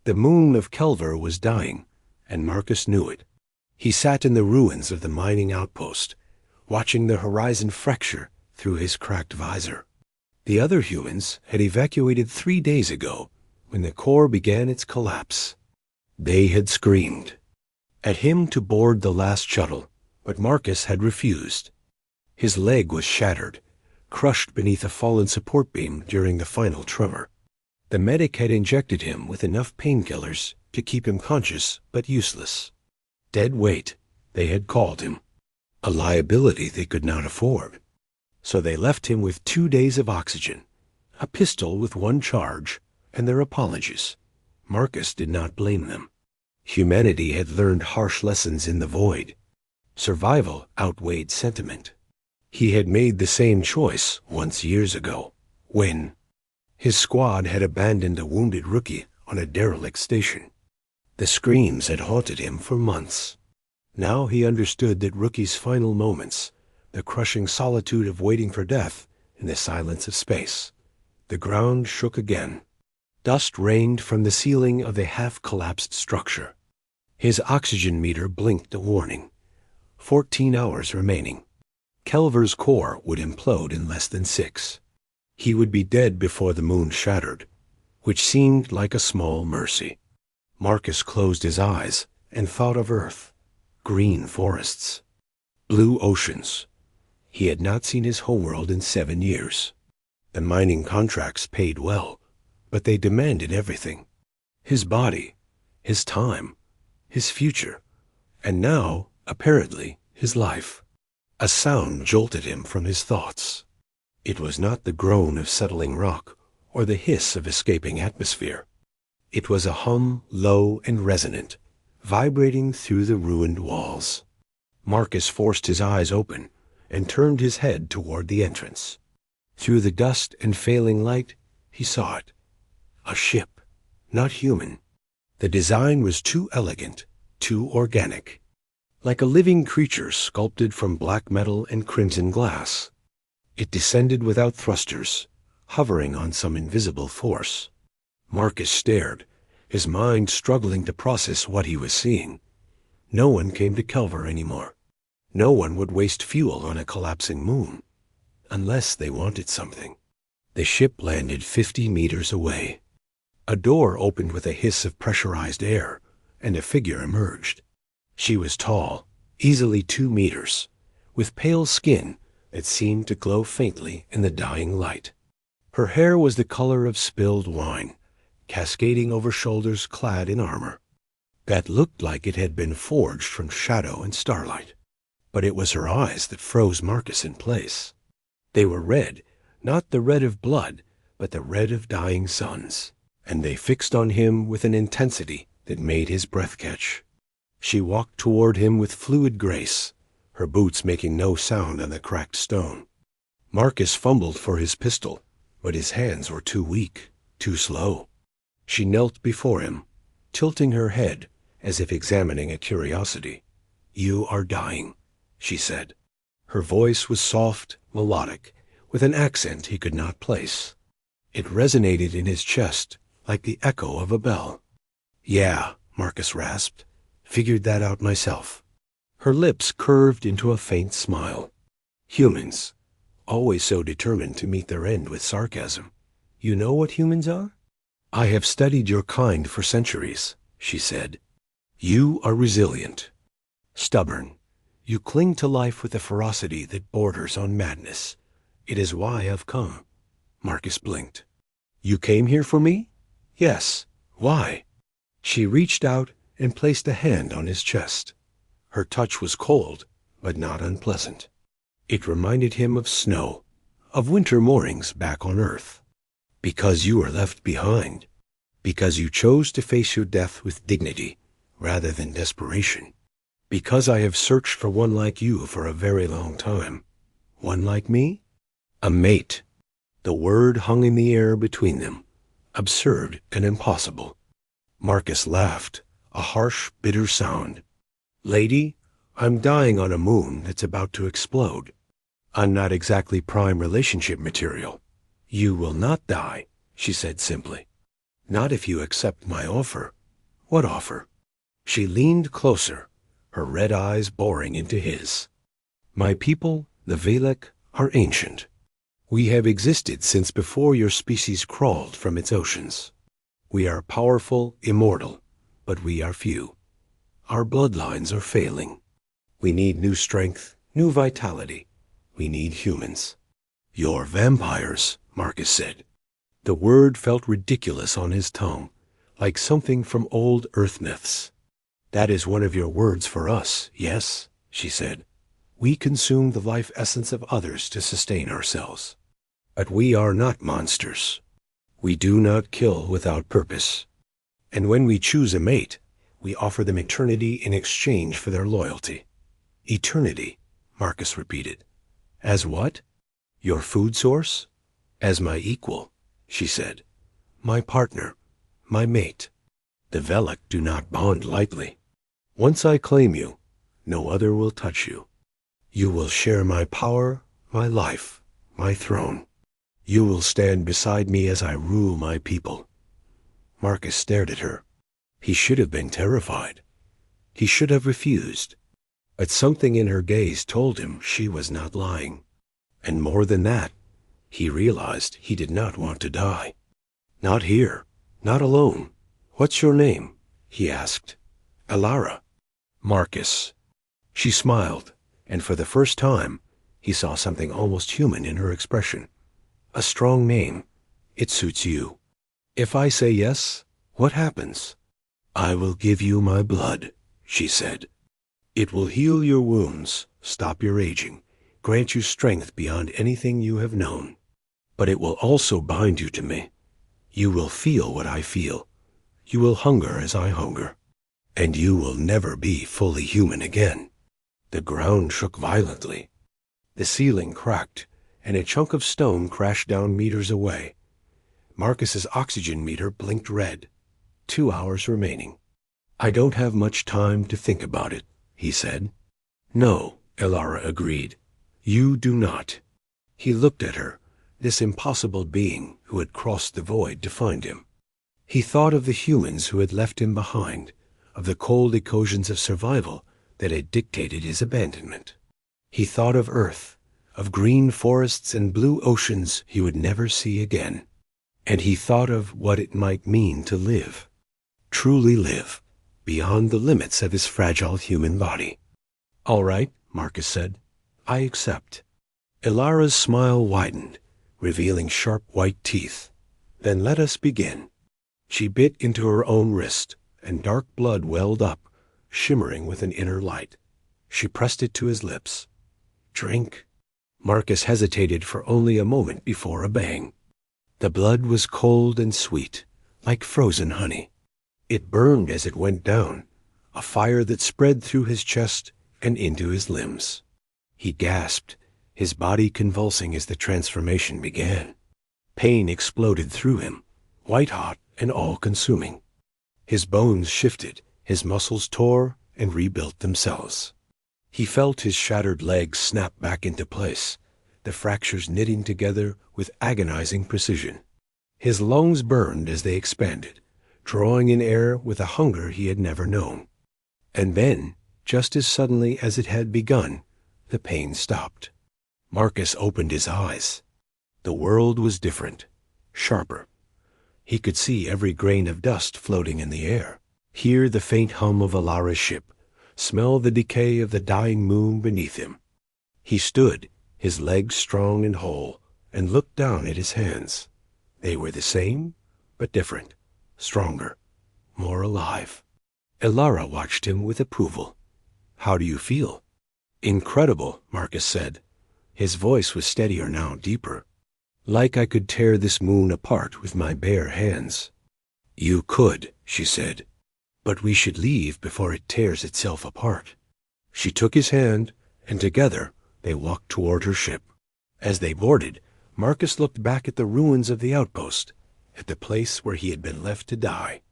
The moon of Kelver was dying, and Marcus knew it. He sat in the ruins of the mining outpost, watching the horizon fracture through his cracked visor. The other humans had evacuated 3 days ago when the core began its collapse. They had screamed at him to board the last shuttle, but Marcus had refused. His leg was shattered, crushed beneath a fallen support beam during the final tremor. The medic had injected him with enough painkillers to keep him conscious but useless. Dead weight, they had called him. A liability they could not afford. So they left him with 2 days of oxygen, a pistol with 1 charge, and their apologies. Marcus did not blame them. Humanity had learned harsh lessons in the void. Survival outweighed sentiment. He had made the same choice once years ago, when his squad had abandoned a wounded rookie on a derelict station. The screams had haunted him for months. Now he understood that rookies' final moments, the crushing solitude of waiting for death in the silence of space. The ground shook again. Dust rained from the ceiling of the half-collapsed structure. His oxygen meter blinked a warning. 14 hours remaining. Kelver's core would implode in less than 6. He would be dead before the moon shattered, which seemed like a small mercy. Marcus closed his eyes and thought of Earth. Green forests. Blue oceans. He had not seen his homeworld in 7 years. The mining contracts paid well, but they demanded everything. His body, his time, his future, and now, apparently, his life. A sound jolted him from his thoughts. It was not the groan of settling rock or the hiss of escaping atmosphere. It was a hum, low and resonant, vibrating through the ruined walls. Marcus forced his eyes open and turned his head toward the entrance. Through the dust and failing light, he saw it. A ship, not human. The design was too elegant, too organic. Like a living creature sculpted from black metal and crimson glass. It descended without thrusters, hovering on some invisible force. Marcus stared, his mind struggling to process what he was seeing. No one came to Kelver anymore. No one would waste fuel on a collapsing moon, unless they wanted something. The ship landed 50 meters away. A door opened with a hiss of pressurized air, and a figure emerged. She was tall, easily 2 meters, with pale skin that seemed to glow faintly in the dying light. Her hair was the color of spilled wine, cascading over shoulders clad in armor that looked like it had been forged from shadow and starlight. But it was her eyes that froze Marcus in place. They were red, not the red of blood, but the red of dying suns, and they fixed on him with an intensity that made his breath catch. She walked toward him with fluid grace, her boots making no sound on the cracked stone. Marcus fumbled for his pistol, but his hands were too weak, too slow. She knelt before him, tilting her head as if examining a curiosity. "You are dying," she said. Her voice was soft, melodic, with an accent he could not place. It resonated in his chest like the echo of a bell. "Yeah," Marcus rasped. "Figured that out myself." Her lips curved into a faint smile. Humans, always so determined to meet their end with sarcasm. "You know what humans are?" "I have studied your kind for centuries," she said. "You are resilient, stubborn. You cling to life with a ferocity that borders on madness. It is why I've come." Marcus blinked. "You came here for me?" "Yes. Why?" She reached out and placed a hand on his chest. Her touch was cold, but not unpleasant. It reminded him of snow, of winter mornings back on Earth. "Because you were left behind. Because you chose to face your death with dignity, rather than desperation. Because I have searched for one like you for a very long time." "One like me?" "A mate." The word hung in the air between them, absurd and impossible. Marcus laughed, a harsh, bitter sound. "Lady, I'm dying on a moon that's about to explode. I'm not exactly prime relationship material." "You will not die," she said simply. "Not if you accept my offer," What offer? She leaned closer, her red eyes boring into his. My people, the Valak, are ancient. We have existed since before your species crawled from its oceans. We are powerful, immortal, but we are few. Our bloodlines are failing. We need new strength, new vitality. We need humans. You're vampires, Marcus said. The word felt ridiculous on his tongue, like something from old earth myths. That is one of your words for us, yes, she said. We consume the life essence of others to sustain ourselves. But we are not monsters. We do not kill without purpose. And when we choose a mate, we offer them eternity in exchange for their loyalty. Eternity, Marcus repeated. As what? Your food source? As my equal, she said. My partner, my mate. The Valak do not bond lightly. Once I claim you, no other will touch you. You will share my power, my life, my throne. You will stand beside me as I rule my people. Marcus stared at her. He should have been terrified. He should have refused. But something in her gaze told him she was not lying. And more than that, he realized he did not want to die. Not here, not alone. What's your name? He asked. Alara. Marcus. She smiled, and for the first time, he saw something almost human in her expression. A strong name. It suits you. If I say yes, what happens? I will give you my blood, she said. It will heal your wounds, stop your aging, grant you strength beyond anything you have known. But it will also bind you to me. You will feel what I feel. You will hunger as I hunger. And you will never be fully human again. The ground shook violently. The ceiling cracked, and a chunk of stone crashed down meters away. Marcus's oxygen meter blinked red. 2 hours remaining. I don't have much time to think about it, he said. No, Alara agreed. You do not. He looked at her, this impossible being who had crossed the void to find him. He thought of the humans who had left him behind, of the cold equations of survival that had dictated his abandonment. He thought of Earth, of green forests and blue oceans he would never see again. And he thought of what it might mean to live, truly live, beyond the limits of his fragile human body. All right, Marcus said. I accept. Ilara's smile widened, revealing sharp white teeth. Then let us begin. She bit into her own wrist, and dark blood welled up, shimmering with an inner light. She pressed it to his lips. Drink. Marcus hesitated for only a moment before a bang. The blood was cold and sweet, like frozen honey. It burned as it went down, a fire that spread through his chest and into his limbs. He gasped, his body convulsing as the transformation began. Pain exploded through him, white-hot and all-consuming. His bones shifted, his muscles tore and rebuilt themselves. He felt his shattered legs snap back into place, the fractures knitting together with agonizing precision. His lungs burned as they expanded, drawing in air with a hunger he had never known. And then, just as suddenly as it had begun, the pain stopped. Marcus opened his eyes. The world was different, sharper. He could see every grain of dust floating in the air, hear the faint hum of Alara's ship, smell the decay of the dying moon beneath him. He stood, his legs strong and whole, and looked down at his hands. They were the same, but different, stronger, more alive. Alara watched him with approval. How do you feel? Incredible, Marcus said. His voice was steadier now, deeper. Like I could tear this moon apart with my bare hands. You could, she said, but we should leave before it tears itself apart. She took his hand, and together they walked toward her ship. As they boarded, Marcus looked back at the ruins of the outpost, at the place where he had been left to die.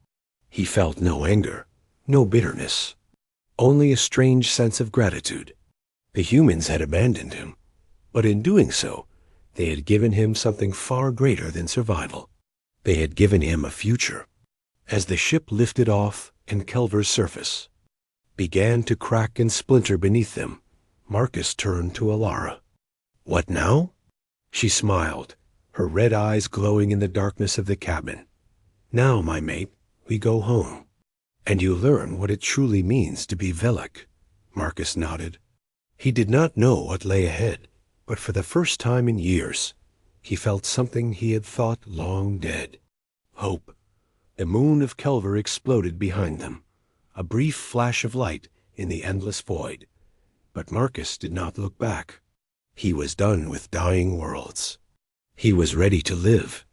He felt no anger, no bitterness, only a strange sense of gratitude. The humans had abandoned him, but in doing so, they had given him something far greater than survival. They had given him a future. As the ship lifted off, and Kelver's surface began to crack and splinter beneath them. Marcus turned to Alara. "What now?" She smiled, her red eyes glowing in the darkness of the cabin. "Now, my mate, we go home, and you learn what it truly means to be Velek." Marcus nodded. He did not know what lay ahead, but for the first time in years, he felt something he had thought long dead: hope. The moon of Kelver exploded behind them, a brief flash of light in the endless void. But Marcus did not look back. He was done with dying worlds. He was ready to live